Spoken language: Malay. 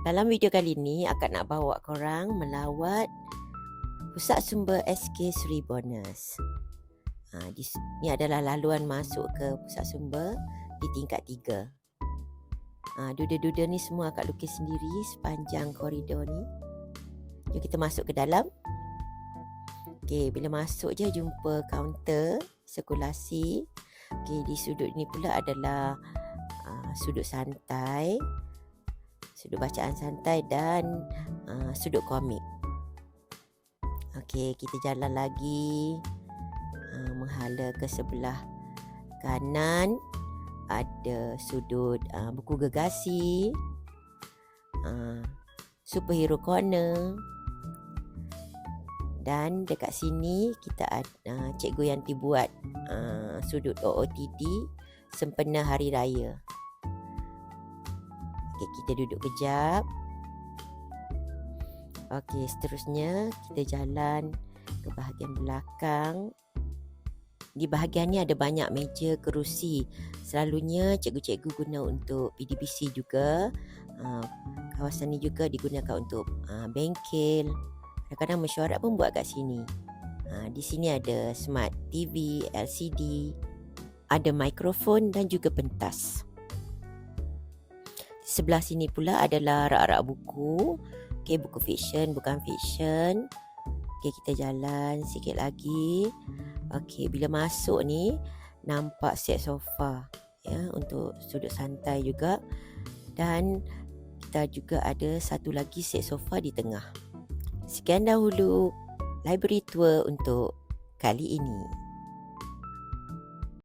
Dalam video kali ni, akak nak bawa korang melawat Pusat Sumber SK Sri Bonus. Ni adalah laluan masuk ke Pusat Sumber di tingkat 3. Duda-duda ni semua akak lukis sendiri sepanjang koridor ni. Jom kita masuk ke dalam. Okey, bila masuk je jumpa kaunter sirkulasi. Okey, di sudut ni pula adalah sudut santai, sudut bacaan santai dan sudut komik. Okey, kita jalan lagi, menghala ke sebelah kanan ada sudut buku gergasi, superhero corner, dan dekat sini kita ada Cikgu Yanti buat sudut OOTD sempena Hari Raya. Okey, kita duduk kejap. Okey, seterusnya kita jalan ke bahagian belakang. Di bahagian ni ada banyak meja, kerusi. Selalunya cikgu-cikgu guna untuk PDBC juga. Kawasan ni juga digunakan untuk bengkel. Kadang-kadang mesyuarat pun buat kat sini. Di sini ada smart TV, LCD, ada mikrofon dan juga pentas. Sebelah sini pula adalah rak-rak buku. Okey, buku fiksyen, bukan fiksyen. Okey, kita jalan sikit lagi. Okey, bila masuk ni nampak set sofa ya, untuk sudut santai juga. Dan kita juga ada satu lagi set sofa di tengah. Sekian dahulu library tour untuk kali ini.